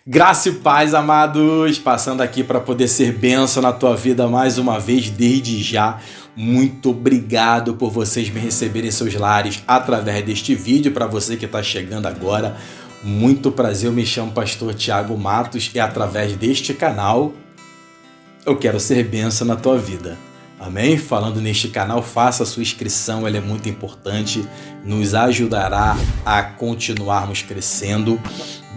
Graça e paz, amados, passando aqui para poder ser bênção na tua vida mais uma vez, desde já. Muito obrigado por vocês me receberem em seus lares através deste vídeo. Para você que está chegando agora, muito prazer, eu me chamo Pastor Tiago Matos e através deste canal eu quero ser bênção na tua vida. Amém? Falando neste canal, faça a sua inscrição, ela é muito importante, nos ajudará a continuarmos crescendo.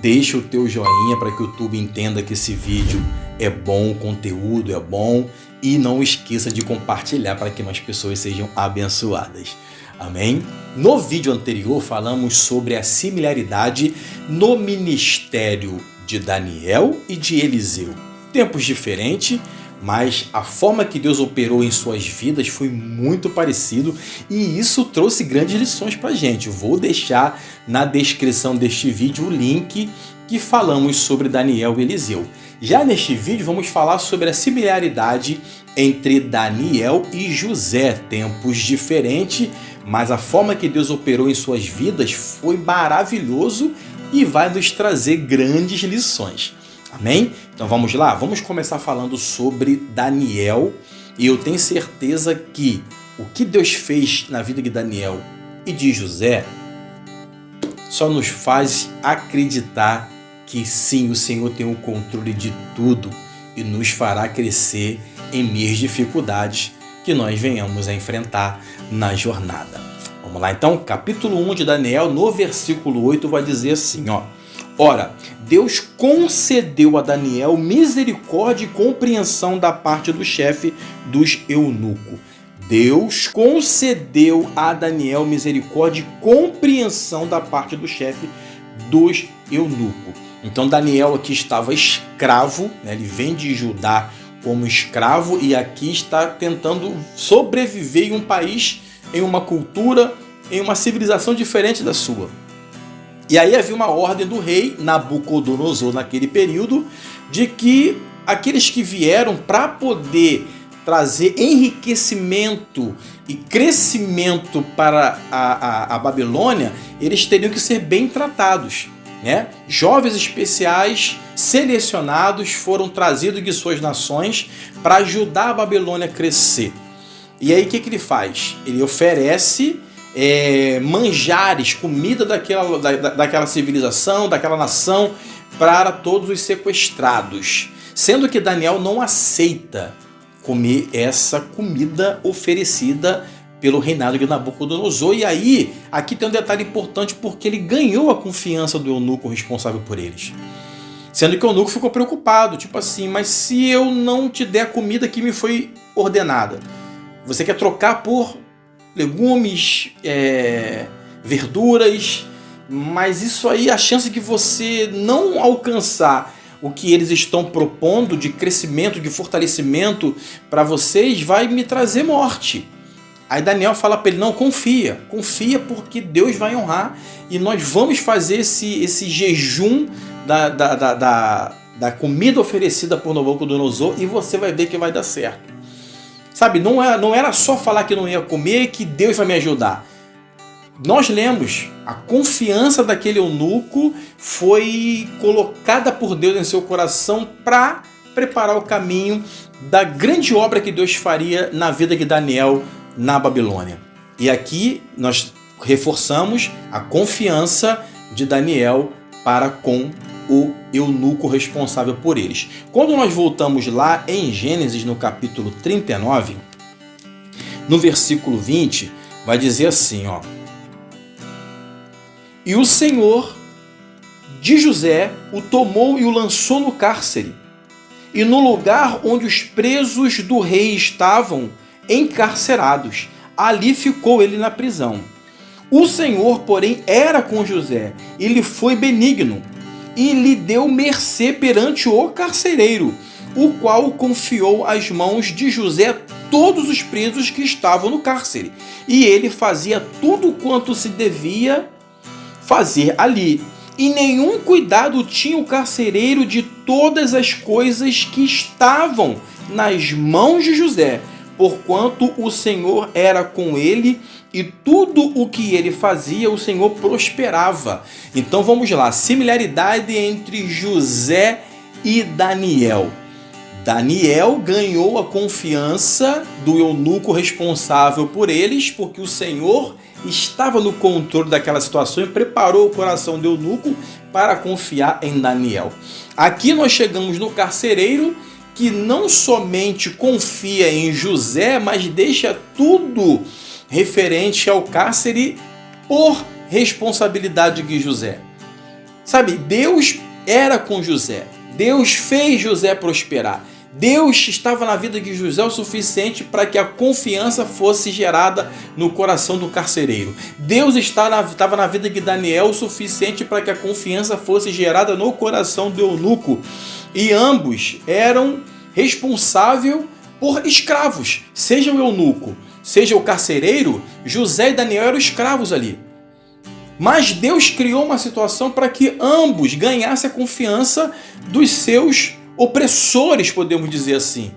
Deixa o teu joinha para que o YouTube entenda que esse vídeo é bom, o conteúdo é bom, e não esqueça de compartilhar para que mais pessoas sejam abençoadas. Amém? No vídeo anterior falamos sobre a similaridade no ministério de Daniel e de Eliseu. Tempos diferentes, mas a forma que Deus operou em suas vidas foi muito parecido e isso trouxe grandes lições para a gente. Vou deixar na descrição deste vídeo o link que falamos sobre Daniel e Eliseu. Já neste vídeo vamos falar sobre a similaridade entre Daniel e José. Tempos diferentes, mas a forma que Deus operou em suas vidas foi maravilhoso e vai nos trazer grandes lições. Amém? Então vamos lá? Vamos começar falando sobre Daniel. E eu tenho certeza que o que Deus fez na vida de Daniel e de José só nos faz acreditar que sim, o Senhor tem o controle de tudo e nos fará crescer em meias dificuldades que nós venhamos a enfrentar na jornada. Vamos lá então? Capítulo 1 de Daniel, no versículo 8, vai dizer assim, ó. Ora, Deus concedeu a Daniel misericórdia e compreensão da parte do chefe dos eunucos. Deus concedeu a Daniel misericórdia e compreensão da parte do chefe dos eunucos. Então Daniel aqui estava escravo, né? Ele vem de Judá como escravo e aqui está tentando sobreviver em um país, em uma cultura, em uma civilização diferente da sua. E aí havia uma ordem do rei Nabucodonosor naquele período de que aqueles que vieram para poder trazer enriquecimento e crescimento para a Babilônia, eles teriam que ser bem tratados, né? Jovens especiais selecionados foram trazidos de suas nações para ajudar a Babilônia a crescer. E aí o que ele faz? Ele oferece manjares, comida daquela civilização, daquela nação, para todos os sequestrados. Sendo que Daniel não aceita comer essa comida oferecida pelo reinado de Nabucodonosor. E aí, aqui tem um detalhe importante, porque ele ganhou a confiança do eunuco responsável por eles. Sendo que o eunuco ficou preocupado, tipo assim, mas se eu não te der a comida que me foi ordenada, você quer trocar por legumes, verduras, mas isso aí, a chance de você não alcançar o que eles estão propondo de crescimento, de fortalecimento para vocês, vai me trazer morte. Aí Daniel fala para ele, não, confia porque Deus vai honrar e nós vamos fazer esse jejum da comida oferecida por Nabucodonosor e você vai ver que vai dar certo. Sabe, não era só falar que não ia comer que Deus vai me ajudar. Nós lemos, a confiança daquele eunuco foi colocada por Deus em seu coração para preparar o caminho da grande obra que Deus faria na vida de Daniel na Babilônia. E aqui nós reforçamos a confiança de Daniel para com o eunuco responsável por eles. Quando nós voltamos lá em Gênesis, no capítulo 39, no versículo 20, vai dizer assim, ó. E o Senhor de José o tomou e o lançou no cárcere, e no lugar onde os presos do rei estavam encarcerados, ali ficou ele na prisão. O Senhor, porém, era com José, e lhe foi benigno, e lhe deu mercê perante o carcereiro, o qual confiou às mãos de José todos os presos que estavam no cárcere. E ele fazia tudo quanto se devia fazer ali. E nenhum cuidado tinha o carcereiro de todas as coisas que estavam nas mãos de José, porquanto o Senhor era com ele e tudo o que ele fazia, o Senhor prosperava. Então vamos lá, similaridade entre José e Daniel. Daniel ganhou a confiança do eunuco responsável por eles, porque o Senhor estava no controle daquela situação e preparou o coração do eunuco para confiar em Daniel. Aqui nós chegamos no carcereiro, que não somente confia em José, mas deixa tudo referente ao cárcere por responsabilidade de José. Sabe, Deus era com José. Deus fez José prosperar. Deus estava na vida de José o suficiente para que a confiança fosse gerada no coração do carcereiro. Deus estava na vida de Daniel o suficiente para que a confiança fosse gerada no coração do eunuco. E ambos eram responsáveis por escravos. Seja o eunuco, seja o carcereiro, José e Daniel eram escravos ali. Mas Deus criou uma situação para que ambos ganhassem a confiança dos seus opressores, podemos dizer assim.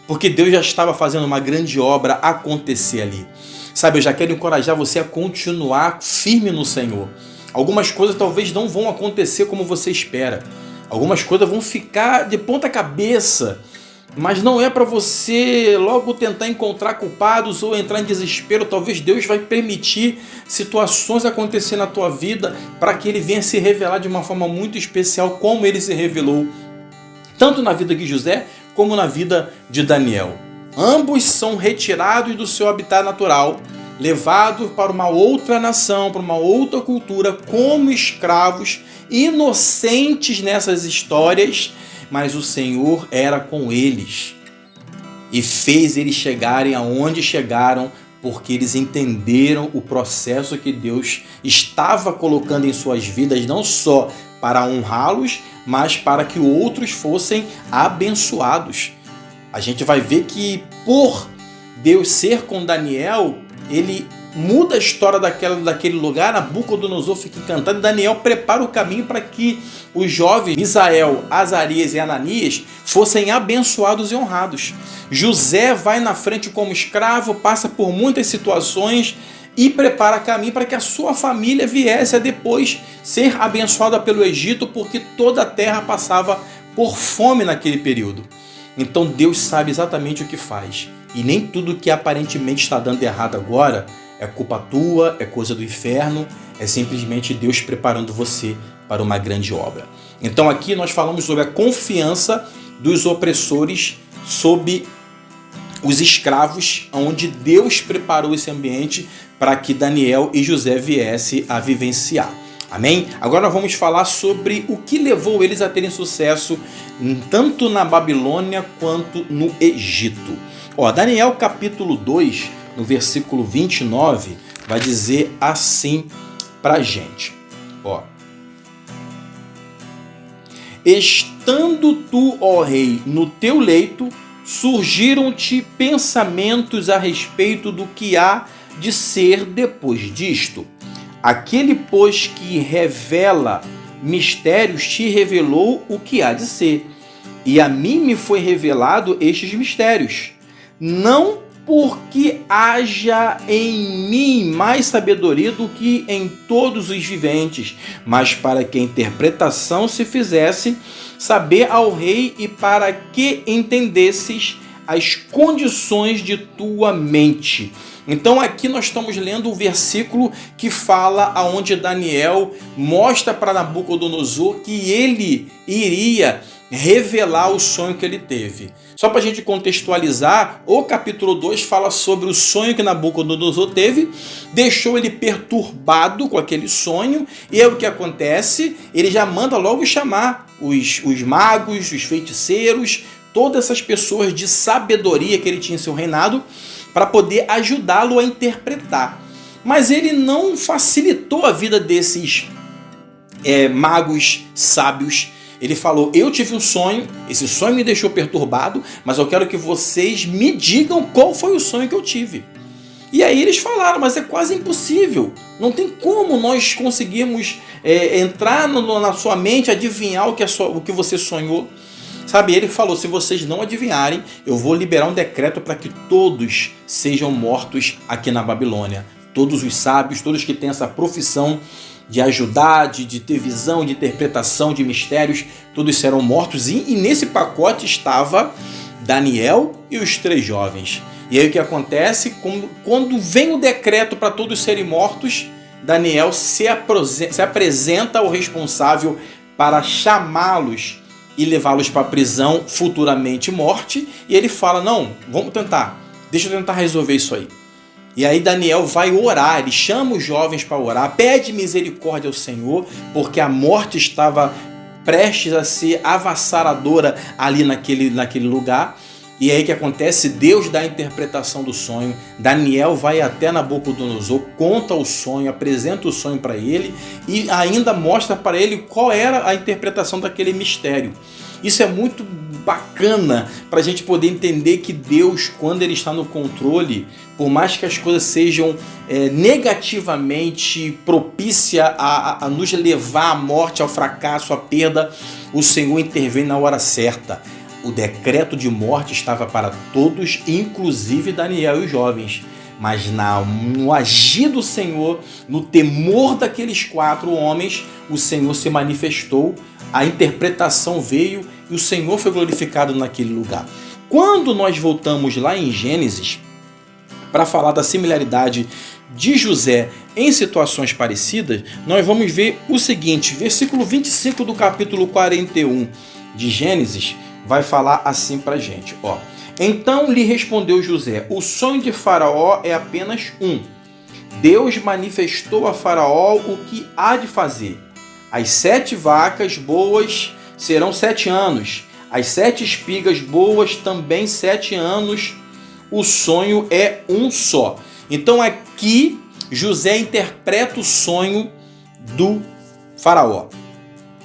Porque Deus já estava fazendo uma grande obra acontecer ali. Sabe, eu já quero encorajar você a continuar firme no Senhor. Algumas coisas talvez não vão acontecer como você espera. Algumas coisas vão ficar de ponta cabeça. Mas não é para você logo tentar encontrar culpados ou entrar em desespero. Talvez Deus vai permitir situações acontecer na tua vida para que Ele venha se revelar de uma forma muito especial, como Ele se revelou, tanto na vida de José como na vida de Daniel. Ambos são retirados do seu habitat natural, levados para uma outra nação, para uma outra cultura, como escravos, inocentes nessas histórias, mas o Senhor era com eles e fez eles chegarem aonde chegaram, porque eles entenderam o processo que Deus estava colocando em suas vidas, não só para honrá-los, mas para que outros fossem abençoados. A gente vai ver que por Deus ser com Daniel, ele muda a história daquele lugar. Nabucodonosor fica encantado e Daniel prepara o caminho para que os jovens Misael, Azarias e Ananias fossem abençoados e honrados. José vai na frente como escravo, passa por muitas situações e prepara caminho para que a sua família viesse a depois ser abençoada pelo Egito, porque toda a terra passava por fome naquele período. Então Deus sabe exatamente o que faz. E nem tudo que aparentemente está dando errado agora é culpa tua, é coisa do inferno, é simplesmente Deus preparando você para uma grande obra. Então aqui nós falamos sobre a confiança dos opressores sob os escravos, onde Deus preparou esse ambiente para que Daniel e José viessem a vivenciar. Amém? Agora nós vamos falar sobre o que levou eles a terem sucesso tanto na Babilônia quanto no Egito. Daniel capítulo 2, no versículo 29, vai dizer assim para a gente. Estando tu, ó rei, no teu leito, surgiram-te pensamentos a respeito do que há de ser depois disto. Aquele, pois, que revela mistérios, te revelou o que há de ser. E a mim me foi revelado estes mistérios. Não porque haja em mim mais sabedoria do que em todos os viventes, mas para que a interpretação se fizesse saber ao rei e para que entendesses as condições de tua mente. Então aqui nós estamos lendo o versículo que fala aonde Daniel mostra para Nabucodonosor que ele iria revelar o sonho que ele teve. Só para a gente contextualizar, o capítulo 2 fala sobre o sonho que Nabucodonosor teve, deixou ele perturbado com aquele sonho, e é o que acontece, ele já manda logo chamar os magos, os feiticeiros, todas essas pessoas de sabedoria que ele tinha em seu reinado, para poder ajudá-lo a interpretar. Mas ele não facilitou a vida desses magos sábios. Ele falou, eu tive um sonho, esse sonho me deixou perturbado, mas eu quero que vocês me digam qual foi o sonho que eu tive. E aí eles falaram, mas é quase impossível, não tem como nós conseguirmos entrar na sua mente, adivinhar o que você sonhou. Sabe, ele falou, se vocês não adivinharem, eu vou liberar um decreto para que todos sejam mortos aqui na Babilônia. Todos os sábios, todos que têm essa profissão de ajudar, de ter visão, de interpretação de mistérios, todos serão mortos. E nesse pacote estava Daniel e os 3 jovens. E aí o que acontece? Quando vem o decreto para todos serem mortos, Daniel se apresenta ao responsável para chamá-los e levá-los para a prisão, futuramente morte. E ele fala, não, vamos tentar, deixa eu tentar resolver isso aí. E aí Daniel vai orar, ele chama os jovens para orar, pede misericórdia ao Senhor, porque a morte estava prestes a ser avassaladora ali naquele lugar. E aí o que acontece? Deus dá a interpretação do sonho. Daniel vai até Nabucodonosor, conta o sonho, apresenta o sonho para ele e ainda mostra para ele qual era a interpretação daquele mistério. Isso é muito bacana para a gente poder entender que Deus, quando Ele está no controle, por mais que as coisas sejam negativamente propícias a nos levar à morte, ao fracasso, à perda, o Senhor intervém na hora certa. O decreto de morte estava para todos, inclusive Daniel e os jovens. Mas no agir do Senhor, no temor daqueles 4 homens, o Senhor se manifestou, a interpretação veio e o Senhor foi glorificado naquele lugar. Quando nós voltamos lá em Gênesis, para falar da similaridade de José em situações parecidas, nós vamos ver o seguinte, versículo 25 do capítulo 41 de Gênesis, vai falar assim para a gente, ó. Então lhe respondeu José, o sonho de Faraó é apenas um. Deus manifestou a Faraó o que há de fazer. As 7 vacas boas serão 7 anos, as 7 espigas boas também 7 anos, o sonho é um só. Então aqui José interpreta o sonho do Faraó.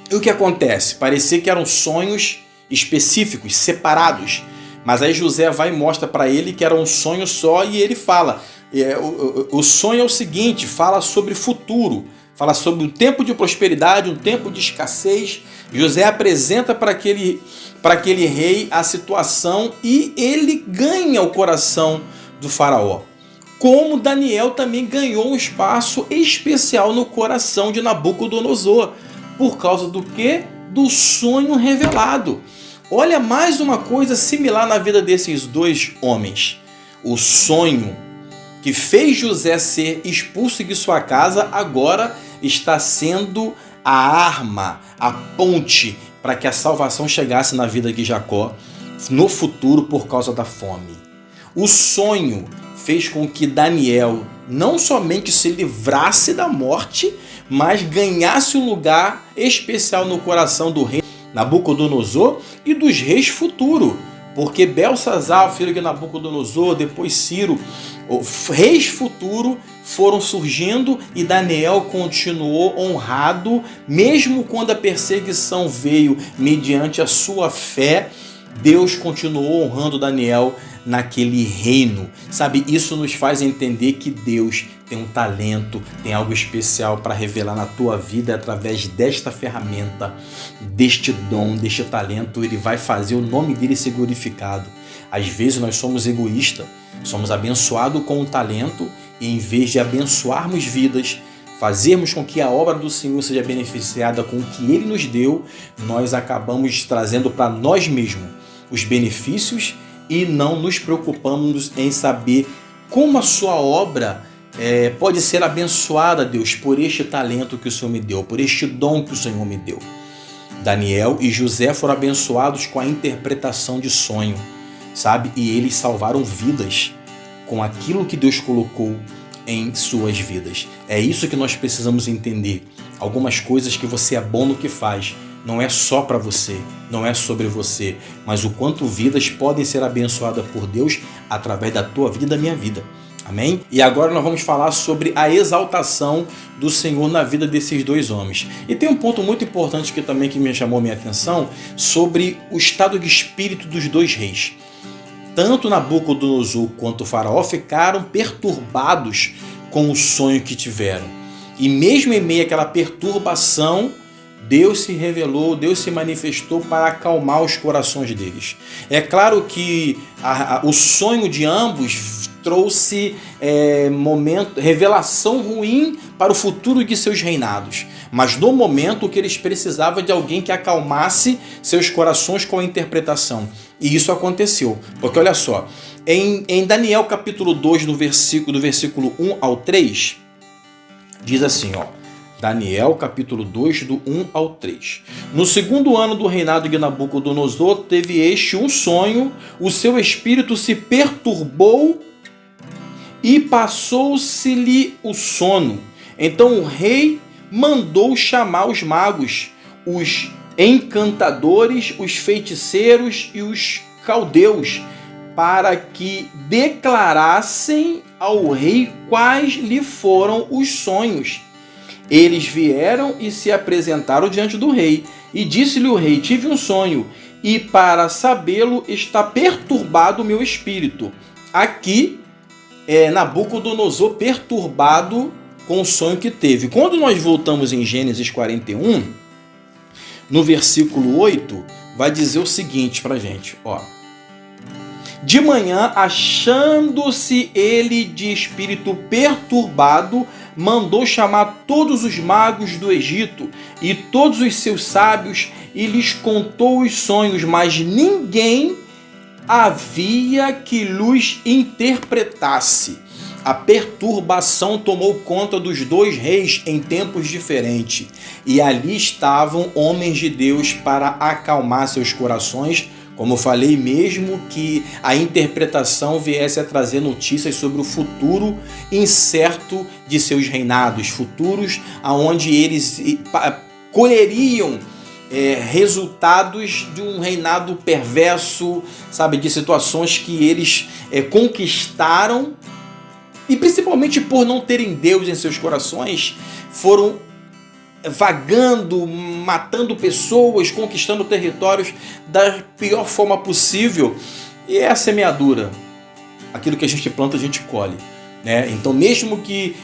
E o que acontece? Parecia que eram sonhos específicos, separados. Mas aí José vai e mostra para ele que era um sonho só e ele fala. O sonho é o seguinte, fala sobre futuro, fala sobre um tempo de prosperidade, um tempo de escassez. José apresenta para aquele rei a situação e ele ganha o coração do faraó. Como Daniel também ganhou um espaço especial no coração de Nabucodonosor. Por causa do quê? Do sonho revelado. Olha mais uma coisa similar na vida desses 2 homens. O sonho que fez José ser expulso de sua casa agora está sendo a arma, a ponte para que a salvação chegasse na vida de Jacó no futuro por causa da fome. O sonho fez com que Daniel não somente se livrasse da morte, mas ganhasse um lugar especial no coração do rei Nabucodonosor e dos reis futuros, porque Belsazar, o filho de Nabucodonosor, depois Ciro, reis futuros foram surgindo e Daniel continuou honrado, mesmo quando a perseguição veio mediante a sua fé, Deus continuou honrando Daniel naquele reino. Sabe, isso nos faz entender que Deus tem um talento, tem algo especial para revelar na tua vida através desta ferramenta, deste dom, deste talento. Ele vai fazer o nome dele ser glorificado. Às vezes nós somos egoístas, somos abençoados com o talento e em vez de abençoarmos vidas, fazermos com que a obra do Senhor seja beneficiada com o que Ele nos deu, nós acabamos trazendo para nós mesmos os benefícios e não nos preocupamos em saber como a sua obra pode ser abençoada, Deus, por este talento que o Senhor me deu, por este dom que o Senhor me deu. Daniel e José foram abençoados com a interpretação de sonho, sabe? E eles salvaram vidas com aquilo que Deus colocou em suas vidas. É isso que nós precisamos entender. Algumas coisas que você é bom no que faz, não é só para você, não é sobre você, mas o quanto vidas podem ser abençoadas por Deus através da tua vida e da minha vida. Amém? E agora nós vamos falar sobre a exaltação do Senhor na vida desses 2 homens. E tem um ponto muito importante que também me chamou a minha atenção sobre o estado de espírito dos 2 reis. Tanto Nabucodonosor quanto o faraó ficaram perturbados com o sonho que tiveram. E mesmo em meio àquela perturbação, Deus se revelou, Deus se manifestou para acalmar os corações deles. É claro que o sonho de ambos trouxe revelação ruim para o futuro de seus reinados. Mas no momento o que eles precisavam de alguém que acalmasse seus corações com a interpretação. E isso aconteceu. Porque olha só, em Daniel capítulo 2, do versículo 1 ao 3, diz assim, ó. Daniel capítulo 2, do 1 ao 3. No segundo ano do reinado de Nabucodonosor, teve este um sonho, o seu espírito se perturbou e passou-se-lhe o sono. Então o rei mandou chamar os magos, os encantadores, os feiticeiros e os caldeus, para que declarassem ao rei quais lhe foram os sonhos. Eles vieram e se apresentaram diante do rei, e disse-lhe o rei: tive um sonho, e para sabê-lo está perturbado o meu espírito. Aqui é Nabucodonosor perturbado com o sonho que teve. Quando nós voltamos em Gênesis 41, no versículo 8, vai dizer o seguinte para a gente, ó. De manhã, achando-se ele de espírito perturbado, mandou chamar todos os magos do Egito e todos os seus sábios e lhes contou os sonhos, mas ninguém havia que lhes interpretasse. A perturbação tomou conta dos dois reis em tempos diferentes, e ali estavam homens de Deus para acalmar seus corações, como eu falei, mesmo que a interpretação viesse a trazer notícias sobre o futuro incerto de seus reinados, futuros onde eles colheriam resultados de um reinado perverso, sabe, de situações que eles conquistaram, e principalmente por não terem Deus em seus corações, foram vagando, matando pessoas, conquistando territórios da pior forma possível. E é a semeadura. Aquilo que a gente planta, a gente colhe, né? Então, mesmo que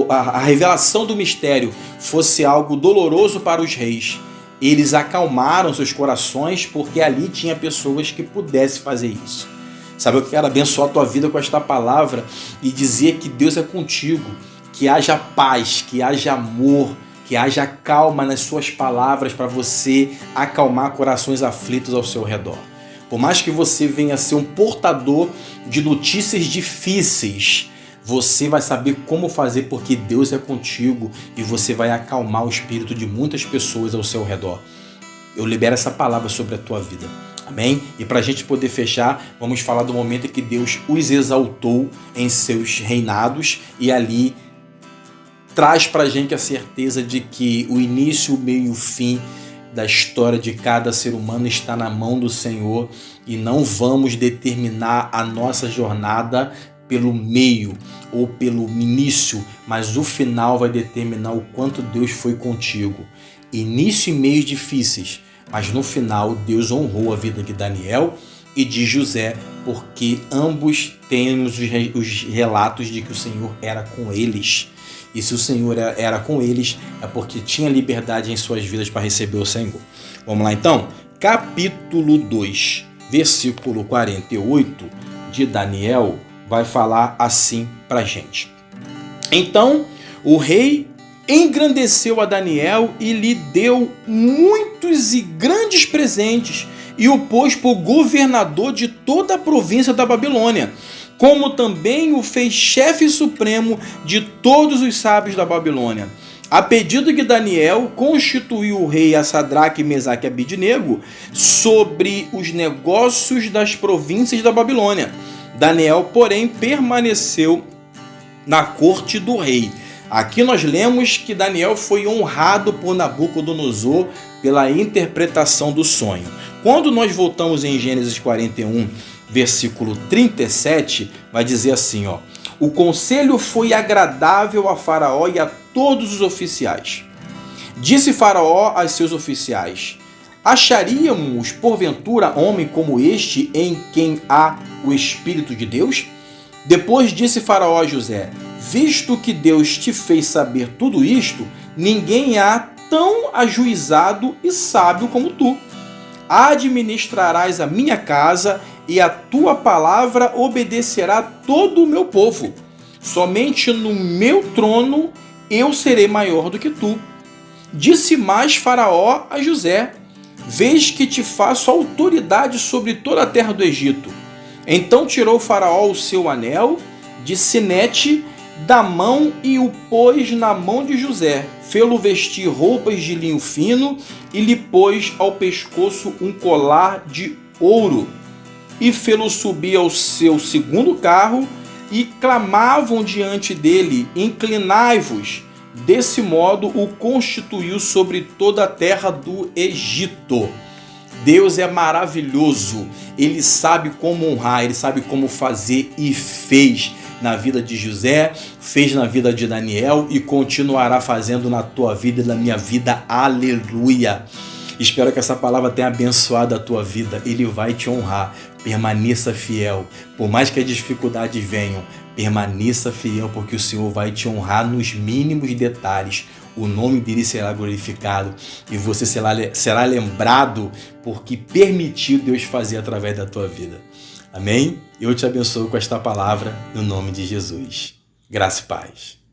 a revelação do mistério fosse algo doloroso para os reis, eles acalmaram seus corações, porque ali tinha pessoas que pudessem fazer isso. Sabe, eu quero abençoar a tua vida com esta palavra e dizer que Deus é contigo, que haja paz, que haja amor, que haja calma nas suas palavras para você acalmar corações aflitos ao seu redor. Por mais que você venha a ser um portador de notícias difíceis, você vai saber como fazer, porque Deus é contigo e você vai acalmar o espírito de muitas pessoas ao seu redor. Eu libero essa palavra sobre a tua vida. Amém? E para a gente poder fechar, vamos falar do momento em que Deus os exaltou em seus reinados, e ali traz para a gente a certeza de que o início, o meio e o fim da história de cada ser humano está na mão do Senhor, e não vamos determinar a nossa jornada pelo meio ou pelo início, mas o final vai determinar o quanto Deus foi contigo. Início e meio difíceis, mas no final Deus honrou a vida de Daniel e de José, porque ambos temos os relatos de que o Senhor era com eles. E se o Senhor era com eles, é porque tinha liberdade em suas vidas para receber o Senhor. Vamos lá então? Capítulo 2, versículo 48 de Daniel vai falar assim para a gente. Então o rei engrandeceu a Daniel e lhe deu muitos e grandes presentes, e o pôs por governador de toda a província da Babilônia, como também o fez chefe supremo de todos os sábios da Babilônia. A pedido de Daniel, constituiu o rei a Sadraque, Mesaque e Abidnego sobre os negócios das províncias da Babilônia. Daniel, porém, permaneceu na corte do rei. Aqui nós lemos que Daniel foi honrado por Nabucodonosor pela interpretação do sonho. Quando nós voltamos em Gênesis 41, versículo 37, vai dizer assim, ó: o conselho foi agradável a Faraó e a todos os oficiais. Disse Faraó a seus oficiais: acharíamos, porventura, homem como este em quem há o Espírito de Deus? Depois disse Faraó a José: visto que Deus te fez saber tudo isto, ninguém há tão ajuizado e sábio como tu. Administrarás a minha casa e a tua palavra obedecerá todo o meu povo. Somente no meu trono eu serei maior do que tu. Disse mais Faraó a José: Vês que te faço autoridade sobre toda a terra do Egito. Então tirou Faraó o seu anel de sinete da mão e o pôs na mão de José. Fê-lo vestir roupas de linho fino e lhe pôs ao pescoço um colar de ouro. E fê-lo subir ao seu segundo carro e clamavam diante dele: Inclinai-vos. Desse modo o constituiu sobre toda a terra do Egito. Deus é maravilhoso, Ele sabe como honrar, Ele sabe como fazer e fez na vida de José, fez na vida de Daniel e continuará fazendo na tua vida e na minha vida. Aleluia! Espero que essa palavra tenha abençoado a tua vida. Ele vai te honrar. Permaneça fiel. Por mais que as dificuldades venham, permaneça fiel, porque o Senhor vai te honrar nos mínimos detalhes. O nome dele será glorificado e você será lembrado porque permitiu Deus fazer através da tua vida. Amém? Eu te abençoo com esta palavra no nome de Jesus. Graça e paz.